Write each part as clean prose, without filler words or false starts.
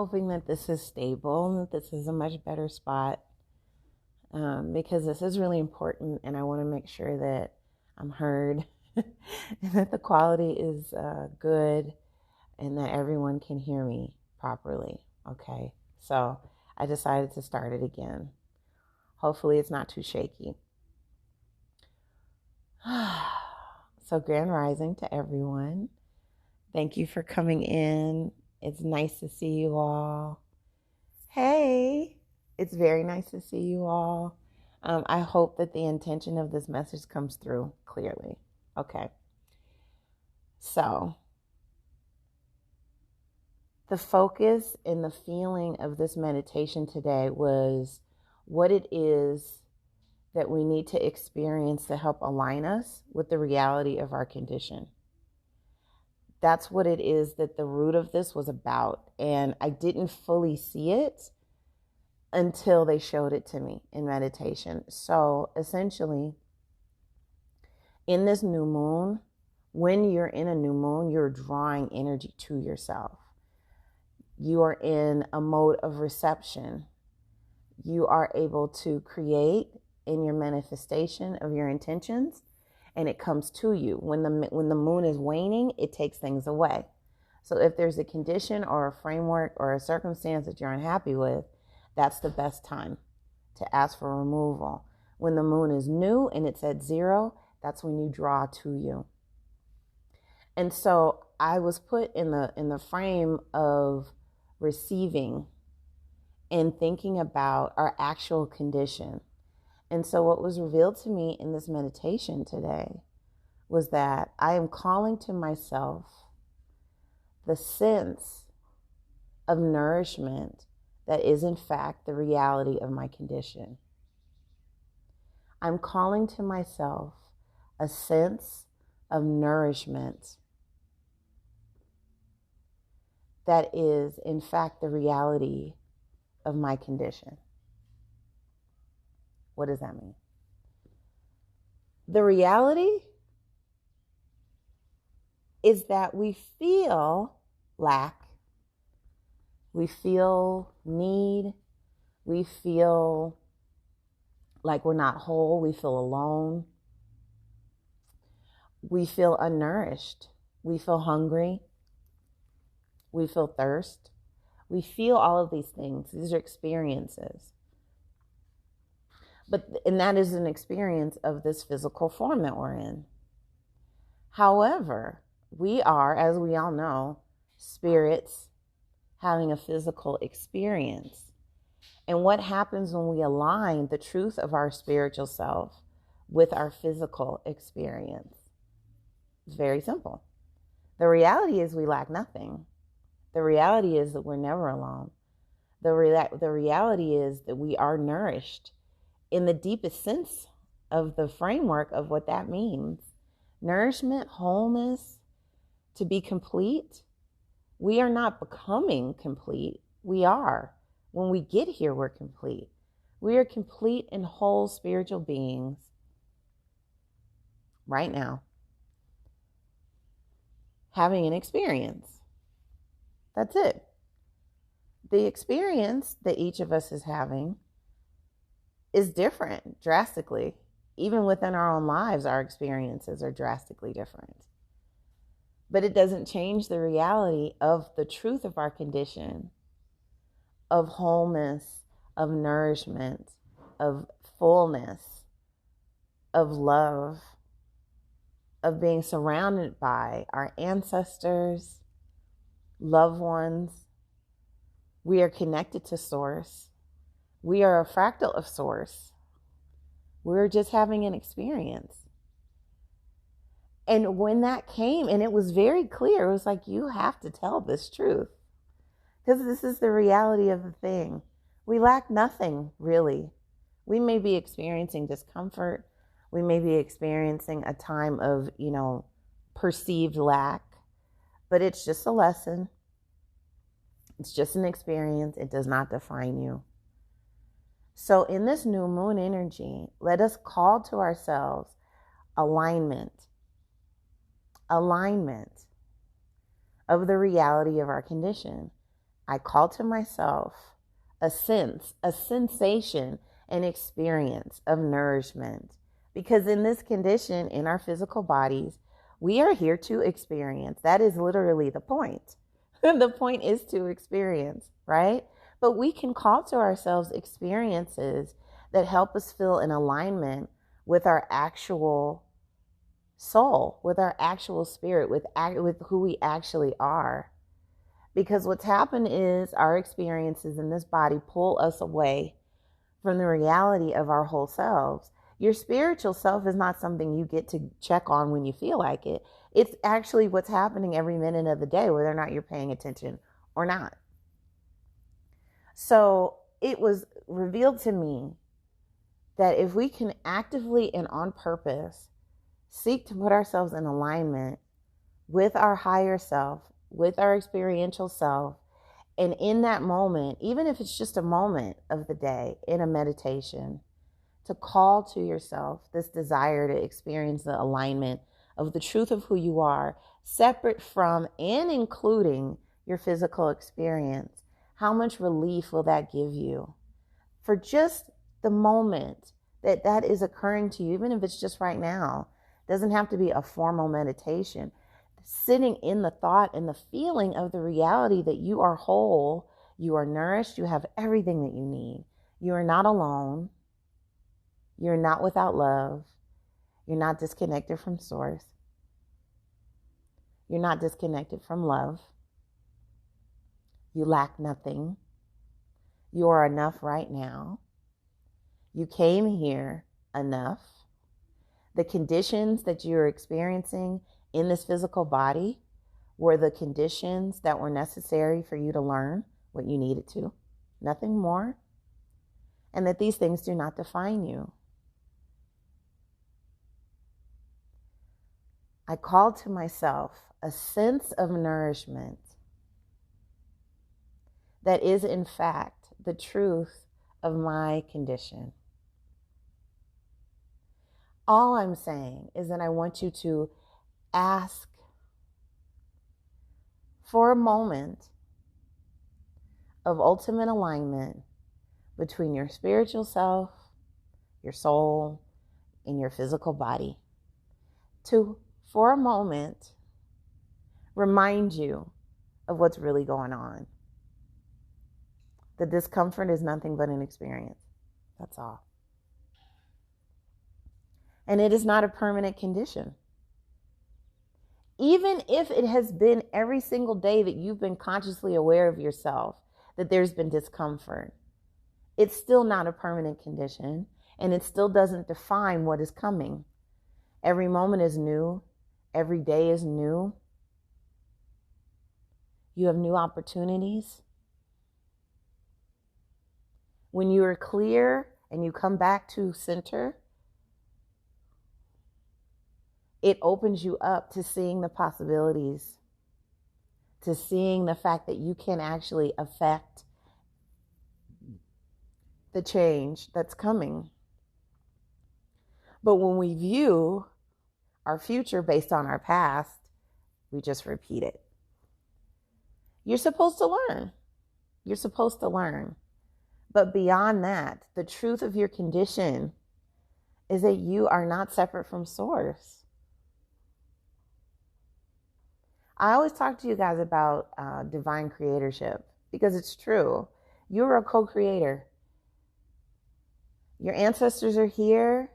hoping that this is stable and that this is a much better spot, because this is really important and I want to make sure that I'm heard and that the quality is good and that everyone can hear me properly. Okay, so I decided to start it again. Hopefully it's not too shaky. So grand rising to everyone. Thank you for coming in. It's nice to see you all. Hey, it's very nice to see you all. I hope that the intention of this message comes through clearly. Okay. So, the focus and the feeling of this meditation today was what it is that we need to experience to help align us with the reality of our condition. That's what it is that the root of this was about. And I didn't fully see it until they showed it to me in meditation. So essentially, in this new moon, when you're in a new moon, you're drawing energy to yourself. You are in a mode of reception. You are able to create in your manifestation of your intentions, and it comes to you. When the moon is waning, it takes things away. So if there's a condition or a framework or a circumstance that you're unhappy with, that's the best time to ask for removal. When the moon is new and it's at 0, that's when you draw to you. And so I was put in the frame of receiving and thinking about our actual condition. And so what was revealed to me in this meditation today was that I am calling to myself the sense of nourishment that is in fact the reality of my condition. I'm calling to myself a sense of nourishment that is in fact the reality of my condition. What does that mean? The reality is that we feel lack, we feel need, we feel like we're not whole, we feel alone, we feel unnourished, we feel hungry, we feel thirst. We feel all of these things. These are experiences. And that is an experience of this physical form that we're in. However, we are, as we all know, spirits having a physical experience. And what happens when we align the truth of our spiritual self with our physical experience? It's very simple. The reality is we lack nothing. The reality is that we're never alone. The reality is that we are nourished in the deepest sense of the framework of what that means. Nourishment, wholeness, to be complete. We are not becoming complete. We are. When we get here, we're complete. We are complete and whole spiritual beings right now, having an experience. That's it. The experience that each of us is having is different drastically. Even within our own lives, our experiences are drastically different. But it doesn't change the reality of the truth of our condition, of wholeness, of nourishment, of fullness, of love, of being surrounded by our ancestors, loved ones. We are connected to Source. We are a fractal of Source. We're just having an experience. And when that came, and it was very clear, it was like, you have to tell this truth. Because this is the reality of the thing. We lack nothing, really. We may be experiencing discomfort. We may be experiencing a time of, perceived lack. But it's just a lesson. It's just an experience. It does not define you. So in this new moon energy, let us call to ourselves alignment of the reality of our condition. I call to myself a sense, a sensation, an experience of nourishment. Because in this condition, in our physical bodies, we are here to experience. That is literally the point. The point is to experience, right? But we can call to ourselves experiences that help us feel in alignment with our actual soul, with our actual spirit, with who we actually are. Because what's happened is our experiences in this body pull us away from the reality of our whole selves. Your spiritual self is not something you get to check on when you feel like it. It's actually what's happening every minute of the day, whether or not you're paying attention or not. So it was revealed to me that if we can actively and on purpose seek to put ourselves in alignment with our higher self, with our experiential self, and in that moment, even if it's just a moment of the day in a meditation, to call to yourself this desire to experience the alignment of the truth of who you are, separate from and including your physical experience, how much relief will that give you? For just the moment that that is occurring to you, even if it's just right now, doesn't have to be a formal meditation. Sitting in the thought and the feeling of the reality that you are whole, you are nourished, you have everything that you need. You are not alone. You're not without love. You're not disconnected from source. You're not disconnected from love. You lack nothing. You are enough right now. You came here enough. The conditions that you're experiencing in this physical body were the conditions that were necessary for you to learn what you needed to. Nothing more. And that these things do not define you. I called to myself a sense of nourishment that is in fact the truth of my condition. All I'm saying is that I want you to ask for a moment of ultimate alignment between your spiritual self, your soul, and your physical body. To, for a moment, remind you of what's really going on. The discomfort is nothing but an experience. That's all. And it is not a permanent condition. Even if it has been every single day that you've been consciously aware of yourself, that there's been discomfort, it's still not a permanent condition, and it still doesn't define what is coming. Every moment is new. Every day is new. You have new opportunities. When you are clear and you come back to center, it opens you up to seeing the possibilities, to seeing the fact that you can actually affect the change that's coming. But when we view our future based on our past, we just repeat it. You're supposed to learn. You're supposed to learn. But beyond that, the truth of your condition is that you are not separate from source. I always talk to you guys about divine creatorship because it's true. You're a co-creator. Your ancestors are here.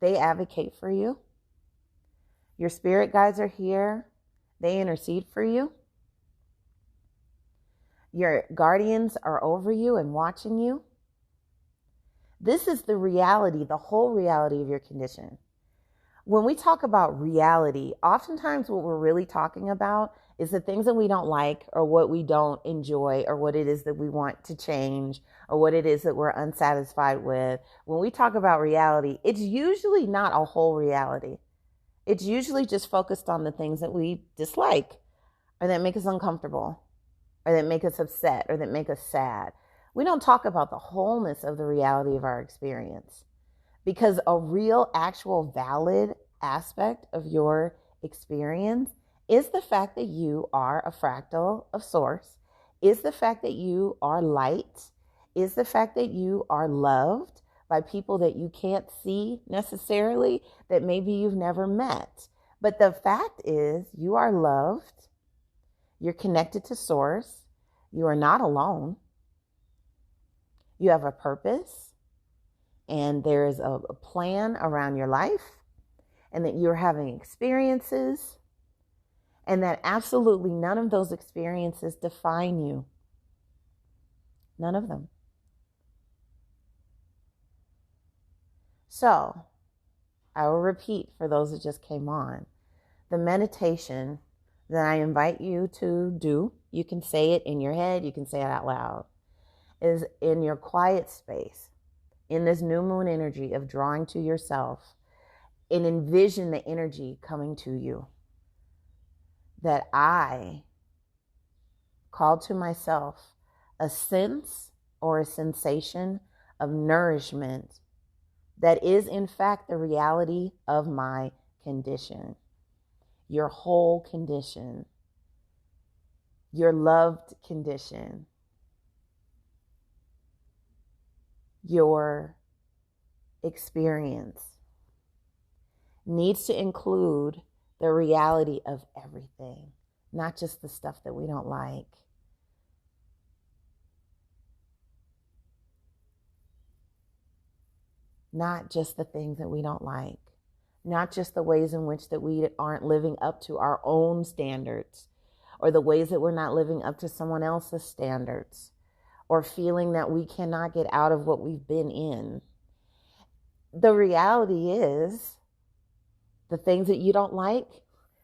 They advocate for you. Your spirit guides are here. They intercede for you. Your guardians are over you and watching you. This is the reality, the whole reality of your condition. When we talk about reality, oftentimes what we're really talking about is the things that we don't like or what we don't enjoy or what it is that we want to change or what it is that we're unsatisfied with. When we talk about reality, it's usually not a whole reality. It's usually just focused on the things that we dislike or that make us uncomfortable or that make us upset or that make us sad. We don't talk about the wholeness of the reality of our experience. Because a real, actual, valid aspect of your experience is the fact that you are a fractal of source Is the fact that you are light, is the fact that you are loved by people that you can't see necessarily, that maybe you've never met. But the fact is, you are loved, you're connected to source, you are not alone, you have a purpose, and there is a plan around your life, and that you're having experiences, and that absolutely none of those experiences define you. None of them. So, I will repeat for those that just came on. The meditation that I invite you to do, you can say it in your head, you can say it out loud, is in your quiet space, in this new moon energy of drawing to yourself, and envision the energy coming to you. That I called to myself a sense or a sensation of nourishment that is in fact the reality of my condition, your whole condition, your loved condition, your experience needs to include the reality of everything, not just the stuff that we don't like. Not just the things that we don't like. Not just the ways in which that we aren't living up to our own standards, or the ways that we're not living up to someone else's standards, or feeling that we cannot get out of what we've been in. The reality is, the things that you don't like,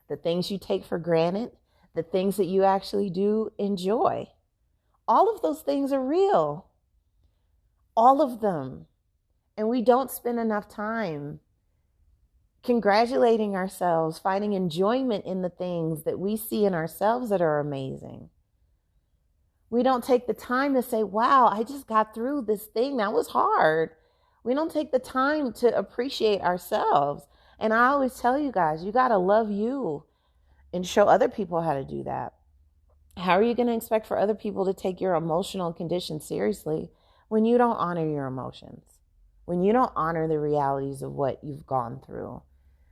the things you take for granted, the things that you actually do enjoy, all of those things are real. All of them. And we don't spend enough time congratulating ourselves, finding enjoyment in the things that we see in ourselves that are amazing. We don't take the time to say, wow, I just got through this thing. That was hard. We don't take the time to appreciate ourselves. And I always tell you guys, you got to love you and show other people how to do that. How are you going to expect for other people to take your emotional condition seriously when you don't honor your emotions? When you don't honor the realities of what you've gone through?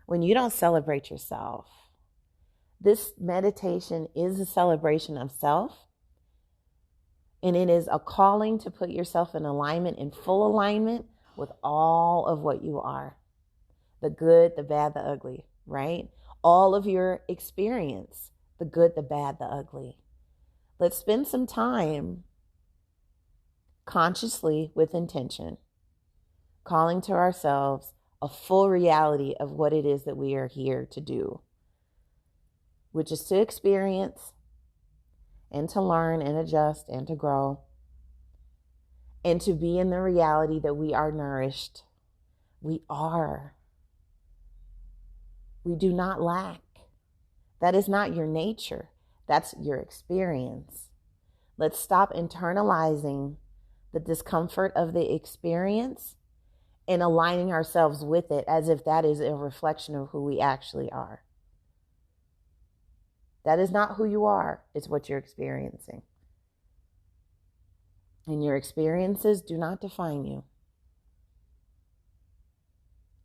When you don't celebrate yourself? This meditation is a celebration of self. And it is a calling to put yourself in alignment, in full alignment with all of what you are. The good, the bad, the ugly, right? All of your experience, the good, the bad, the ugly. Let's spend some time consciously with intention, calling to ourselves a full reality of what it is that we are here to do, which is to experience and to learn and adjust and to grow and to be in the reality that we are nourished. We are. We do not lack. That is not your nature. That's your experience. Let's stop internalizing the discomfort of the experience and aligning ourselves with it as if that is a reflection of who we actually are. That is not who you are. It's what you're experiencing. And your experiences do not define you.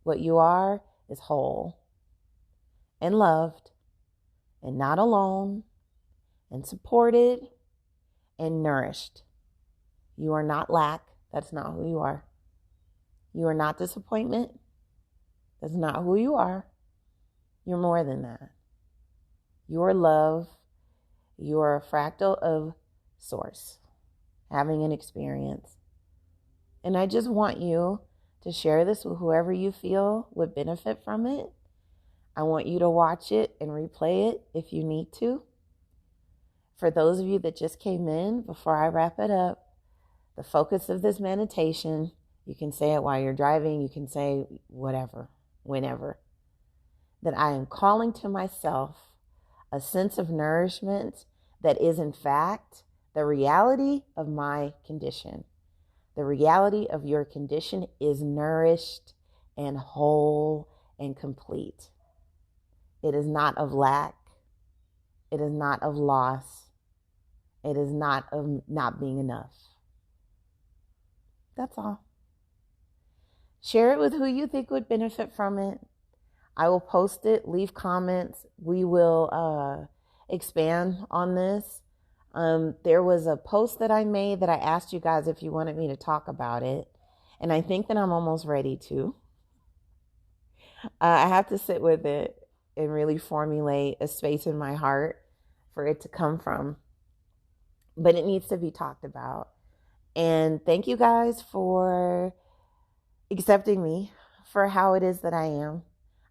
What you are is whole and loved and not alone and supported and nourished. You are not lack. That's not who you are. You are not disappointment. That's not who you are. You're more than that. Your love, you are a fractal of source, having an experience. And I just want you to share this with whoever you feel would benefit from it. I want you to watch it and replay it if you need to. For those of you that just came in, before I wrap it up, the focus of this meditation, you can say it while you're driving, you can say whatever, whenever, that I am calling to myself a sense of nourishment that is in fact the reality of my condition. The reality of your condition is nourished and whole and complete. It is not of lack. It is not of loss. It is not of not being enough. That's all. Share it with who you think would benefit from it. I will post it, leave comments. We will expand on this. There was a post that I made that I asked you guys if you wanted me to talk about it. And I think that I'm almost ready to. I have to sit with it and really formulate a space in my heart for it to come from. But it needs to be talked about. And thank you guys for accepting me for how it is that I am.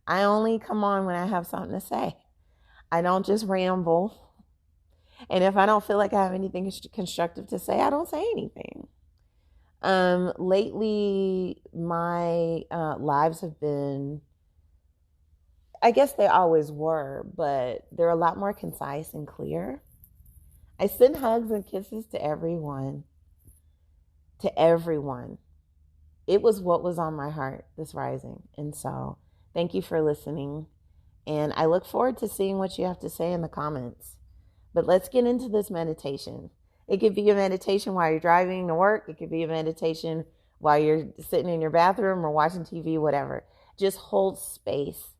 I only come on when I have something to say. I don't just ramble. And if I don't feel like I have anything constructive to say, I don't say anything. Lately, my lives have been, I guess they always were, but they're a lot more concise and clear. I send hugs and kisses to everyone. To everyone. It was what was on my heart this rising. And so thank you for listening. And I look forward to seeing what you have to say in the comments. But let's get into this meditation. It could be a meditation while you're driving to work. It could be a meditation while you're sitting in your bathroom or watching TV, whatever. Just hold space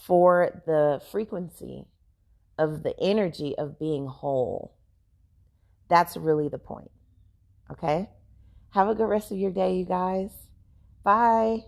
for the frequency of the energy of being whole. That's really the point. Okay? Have a good rest of your day, you guys. Bye.